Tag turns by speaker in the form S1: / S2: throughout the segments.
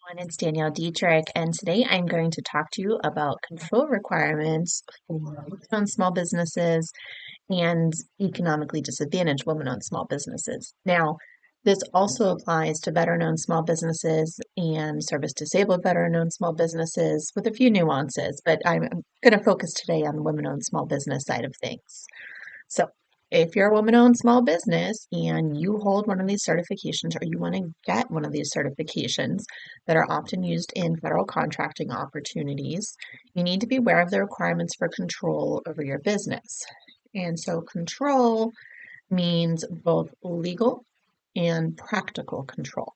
S1: Everyone, it's Danielle Dietrich, and today I'm going to talk to you about control requirements for women-owned small businesses and economically disadvantaged women-owned small businesses. Now, this also applies to veteran-owned small businesses and service-disabled veteran-owned small businesses with a few nuances, but I'm going to focus today on the women-owned small business side of things. So, if you're a woman-owned small business and you hold one of these certifications or you want to get one of these certifications that are often used in federal contracting opportunities, you need to be aware of the requirements for control over your business. And so control means both legal and practical control.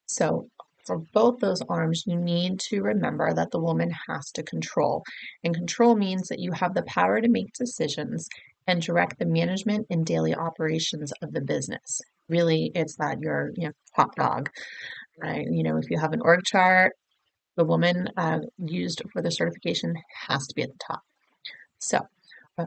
S1: So for both those arms, you need to remember that the woman has to control. And control means that you have the power to make decisions and direct the management and daily operations of the business. Really, it's that you're top dog. If you have an org chart, the woman used for the certification has to be at the top. So,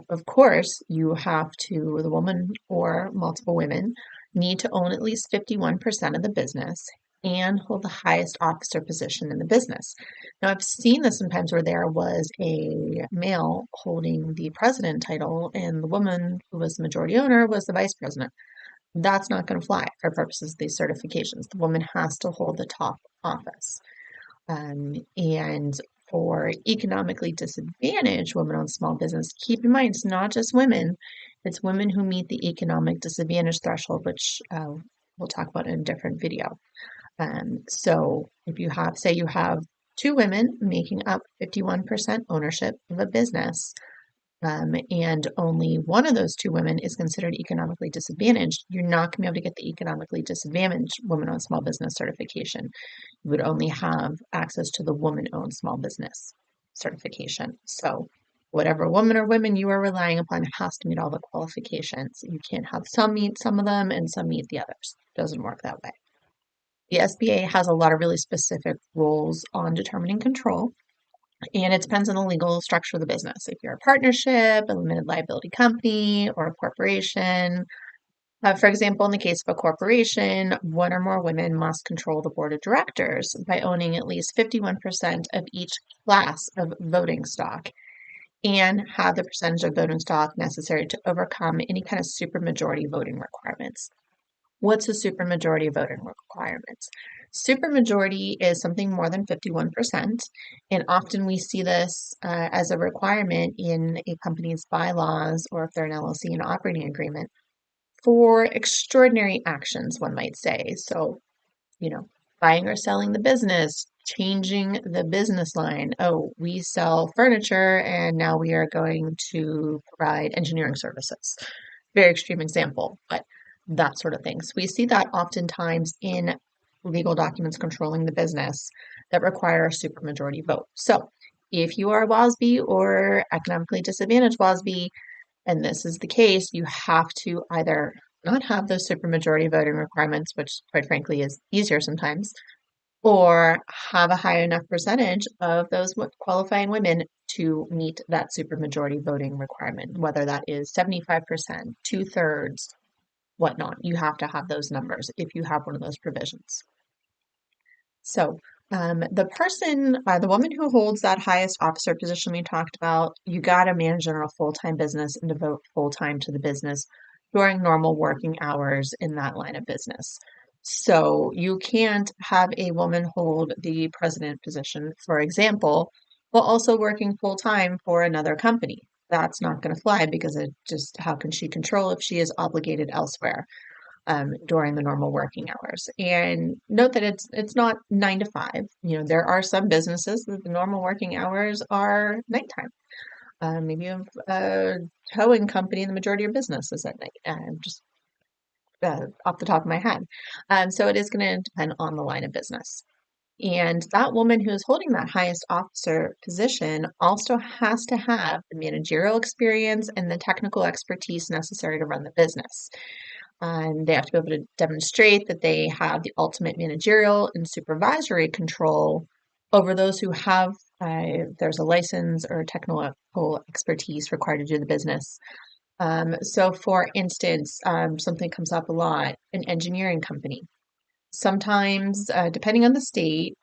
S1: of course, the woman or multiple women need to own at least 51% of the business and hold the highest officer position in the business. Now, I've seen this sometimes where there was a male holding the president title and the woman who was the majority owner was the vice president. That's not going to fly for purposes of these certifications. The woman has to hold the top office. And for economically disadvantaged women-owned small business, keep in mind it's not just women, it's women who meet the economic disadvantage threshold, which we'll talk about in a different video. So if you have, say you have two women making up 51% ownership of a business, and only one of those two women is considered economically disadvantaged, you're not going to be able to get the economically disadvantaged woman-owned small business certification. You would only have access to the woman-owned small business certification. So whatever woman or women you are relying upon has to meet all the qualifications. You can't have some meet some of them and some meet the others. It doesn't work that way. The SBA has a lot of really specific rules on determining control. And it depends on the legal structure of the business. If you're a partnership, a limited liability company, or a corporation, for example, in the case of a corporation, one or more women must control the board of directors by owning at least 51% of each class of voting stock and have the percentage of voting stock necessary to overcome any kind of supermajority voting requirements. What's a supermajority voting requirement? Supermajority is something more than 51%, and often we see this as a requirement in a company's bylaws or if they're an LLC, an operating agreement for extraordinary actions, one might say. So, buying or selling the business, changing the business line. Oh, we sell furniture and now we are going to provide engineering services. Very extreme example, but that sort of thing. So we see that oftentimes in legal documents controlling the business that require a supermajority vote. So if you are a WOSB or economically disadvantaged WOSB, and this is the case, you have to either not have those supermajority voting requirements, which quite frankly is easier sometimes, or have a high enough percentage of those qualifying women to meet that supermajority voting requirement, whether that is 75%, 2/3, whatnot. You have to have those numbers if you have one of those provisions. So the woman who holds that highest officer position we talked about, you got to manage in a full-time business and devote full-time to the business during normal working hours in that line of business. So you can't have a woman hold the president position, for example, while also working full-time for another company. That's not going to fly because how can she control if she is obligated elsewhere during the normal working hours? And note that it's not 9 to 5. There are some businesses that the normal working hours are nighttime. Maybe you have a towing company and the majority of your business is at night. Just off the top of my head. So it is going to depend on the line of business. And that woman who is holding that highest officer position also has to have the managerial experience and the technical expertise necessary to run the business. They have to be able to demonstrate that they have the ultimate managerial and supervisory control over those who have, there's a license or technical expertise required to do the business. So for instance, something comes up a lot, an engineering company. Sometimes, depending on the state,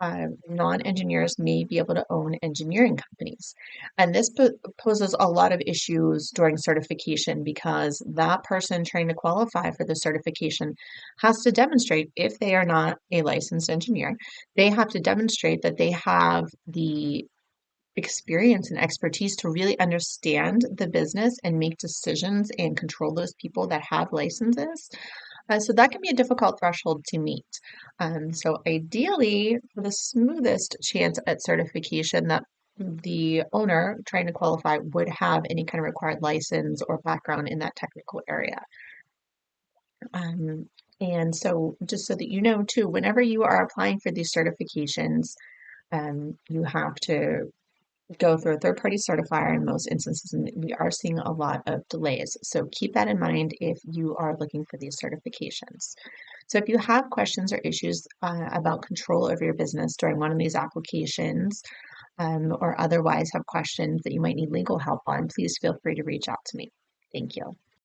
S1: non-engineers may be able to own engineering companies. And this poses a lot of issues during certification because that person trying to qualify for the certification has to demonstrate, if they are not a licensed engineer, they have to demonstrate that they have the experience and expertise to really understand the business and make decisions and control those people that have licenses. So that can be a difficult threshold to meet. So ideally, for the smoothest chance at certification, that the owner trying to qualify would have any kind of required license or background in that technical area. Um, and so just so that you know too, whenever you are applying for these certifications, you have to go through a third-party certifier in most instances, and we are seeing a lot of delays. So keep that in mind if you are looking for these certifications. So if you have questions or issues about control over your business during one of these applications, or otherwise have questions that you might need legal help on, please feel free to reach out to me. Thank you.